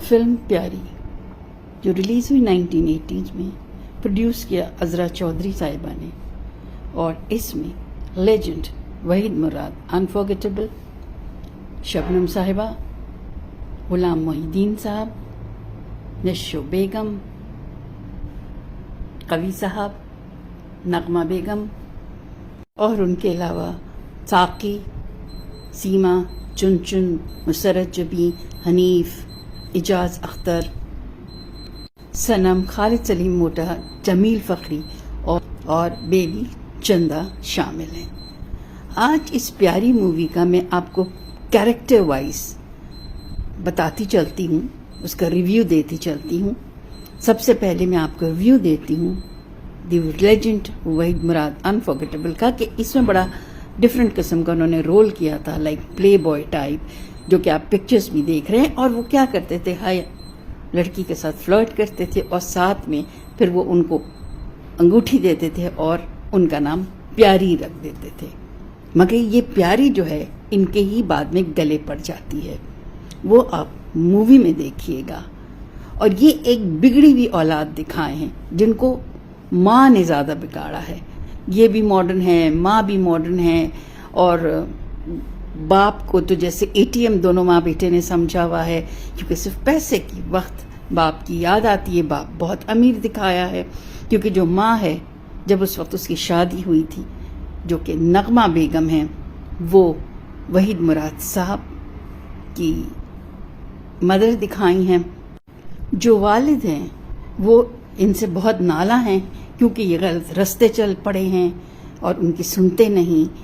Film پیاری جو release ہوئی 1980 میں، پروڈیوس کیا عذرا چودھری صاحبہ نے، اور اس میں لیجنڈ وحید مراد، انفارگیٹیبل شبنم صاحبہ، غلام محی الدین صاحب، نشو بیگم، قوی صاحب، نغمہ بیگم، اور ان کے علاوہ ساقی، سیما، چن چن، مسرت جبی، حنیف، اعجاز اختر، صنم، خالد سلیم موٹا، جمیل فخری اور بیبی چندہ شامل ہیں۔ آج اس پیاری مووی کا میں آپ کو کیریکٹر وائز بتاتی چلتی ہوں، اس کا ریویو دیتی چلتی ہوں۔ سب سے پہلے میں آپ کو ریویو دیتی ہوں the legend Waheed Murad unforgettable کا، کہ اس میں بڑا ڈفرینٹ قسم کا انہوں نے رول کیا تھا، لائک پلے بوائے ٹائپ، جو کہ آپ پکچرز بھی دیکھ رہے ہیں۔ اور وہ کیا کرتے تھے، ہائے لڑکی کے ساتھ فلرٹ کرتے تھے، اور ساتھ میں پھر وہ ان کو انگوٹھی دیتے تھے اور ان کا نام پیاری رکھ دیتے تھے۔ مگر یہ پیاری جو ہے ان کے ہی بعد میں گلے پڑ جاتی ہے، وہ آپ مووی میں دیکھیے گا۔ اور یہ ایک بگڑی ہوئی اولاد دکھائے ہیں جن کو ماں نے زیادہ بگاڑا ہے۔ یہ بھی ماڈرن ہے، ماں بھی ماڈرن ہے، اور باپ کو تو جیسے ATM دونوں ماں بیٹے نے سمجھا ہوا ہے، کیونکہ صرف پیسے کی وقت باپ کی یاد آتی ہے۔ باپ بہت امیر دکھایا ہے، کیونکہ جو ماں ہے، جب اس وقت اس کی شادی ہوئی تھی، جو کہ نغمہ بیگم ہیں، وہ وحید مراد صاحب کی مدر دکھائی ہیں۔ جو والد ہیں وہ ان سے بہت نالاں ہیں، کیونکہ یہ غلط رستے چل پڑے ہیں اور ان کی سنتے نہیں۔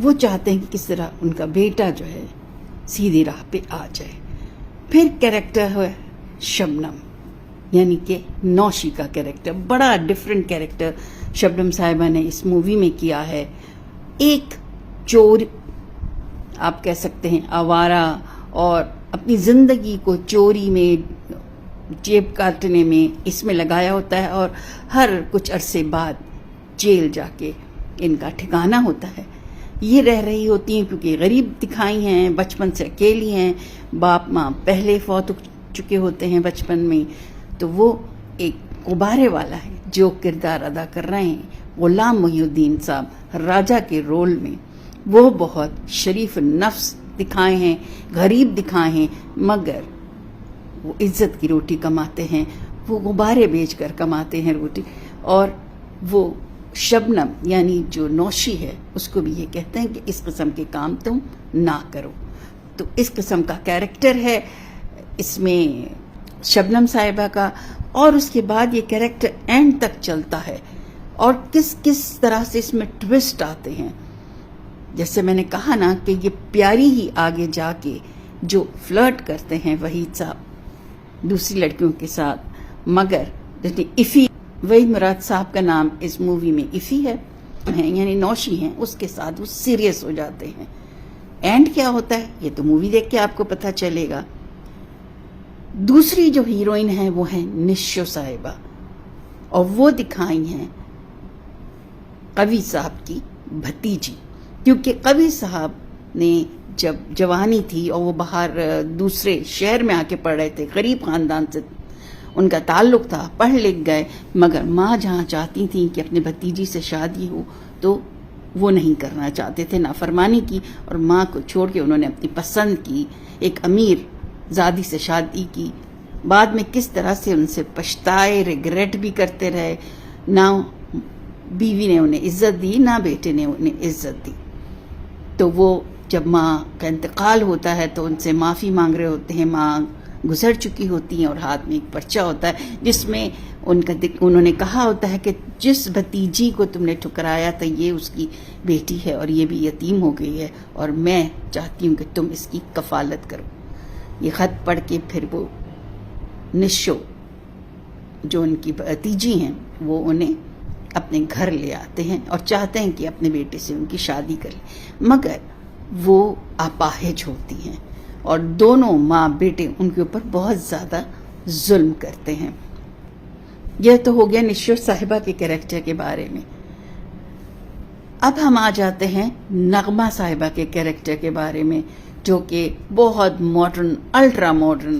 وہ چاہتے ہیں کہ کس طرح ان کا بیٹا جو ہے سیدھی راہ پہ آ جائے۔ پھر کیریکٹر ہے شبنم، یعنی کہ نوشی کا کیریکٹر، بڑا ڈفرینٹ کیریکٹر شبنم صاحبہ نے اس مووی میں کیا ہے۔ ایک چور، آپ کہہ سکتے ہیں آوارہ، اور اپنی زندگی کو چوری میں، جیب کاٹنے میں اس میں لگایا ہوتا ہے، اور ہر کچھ عرصے بعد جیل جا کے ان کا ٹھکانہ ہوتا ہے۔ یہ رہ رہی ہوتی ہیں کیونکہ غریب دکھائی ہیں، بچپن سے اکیلی ہیں، باپ ماں پہلے فوت ہو چکے ہوتے ہیں بچپن میں، تو وہ ایک غبارے والا ہے جو کردار ادا کر رہے ہیں غلام محی الدین صاحب راجہ کے رول میں۔ وہ بہت شریف نفس دکھائے ہیں، غریب دکھائے ہیں، مگر وہ عزت کی روٹی کماتے ہیں، وہ غبارے بیچ کر کماتے ہیں روٹی۔ اور وہ شبنم یعنی جو نوشی ہے، اس کو بھی یہ کہتے ہیں کہ اس قسم کے کام تم نہ کرو۔ تو اس قسم کا کیریکٹر ہے اس میں شبنم صاحبہ کا، اور اس کے بعد یہ کیریکٹر اینڈ تک چلتا ہے، اور کس طرح سے اس میں ٹوسٹ آتے ہیں۔ جیسے میں نے کہا نا کہ یہ پیاری ہی آگے جا کے جو فلرٹ کرتے ہیں وحید صاحب دوسری لڑکیوں کے ساتھ، مگر جیسے افی، وحید مراد صاحب کا نام اس مووی میں افی ہے، یعنی نوشی ہیں، اس کے ساتھ وہ سیریس ہو جاتے ہیں۔ اینڈ کیا ہوتا ہے یہ تو مووی دیکھ کے آپ کو پتہ چلے گا۔ دوسری جو ہیروئن ہیں وہ ہیں نشو صاحبہ، اور وہ دکھائی ہیں قوی صاحب کی بھتیجی، کیونکہ قوی صاحب نے جب جوانی تھی اور وہ باہر دوسرے شہر میں آ کے پڑھ رہے تھے، غریب خاندان سے ان کا تعلق تھا، پڑھ لکھ گئے، مگر ماں جہاں چاہتی تھیں کہ اپنے بھتیجی سے شادی ہو تو وہ نہیں کرنا چاہتے تھے، نافرمانی کی، اور ماں کو چھوڑ کے انہوں نے اپنی پسند کی ایک امیر زادی سے شادی کی۔ بعد میں کس طرح سے ان سے پچھتائے، ریگریٹ بھی کرتے رہے، نہ بیوی نے انہیں عزت دی، نہ بیٹے نے انہیں عزت دی۔ تو وہ جب ماں کا انتقال ہوتا ہے تو ان سے معافی مانگ رہے ہوتے ہیں، ماں گزر چکی ہوتی ہیں، اور ہاتھ میں ایک پرچہ ہوتا ہے جس میں انہوں نے کہا ہوتا ہے کہ جس بھتیجی کو تم نے ٹھکرایا تھا یہ اس کی بیٹی ہے، اور یہ بھی یتیم ہو گئی ہے، اور میں چاہتی ہوں کہ تم اس کی کفالت کرو۔ یہ خط پڑھ کے پھر وہ نشو جو ان کی بھتیجی ہیں وہ انہیں اپنے گھر لے آتے ہیں اور چاہتے ہیں کہ اپنے بیٹے سے ان کی شادی کر لیں، مگر وہ اپاہج ہوتی ہیں، اور دونوں ماں بیٹے ان کے اوپر بہت زیادہ ظلم کرتے ہیں۔ یہ تو ہو گیا نشو صاحبہ کے کیریکٹر کے بارے میں۔ اب ہم آ جاتے ہیں نغمہ صاحبہ کے کیریکٹر کے بارے میں، جو کہ بہت ماڈرن، الٹرا ماڈرن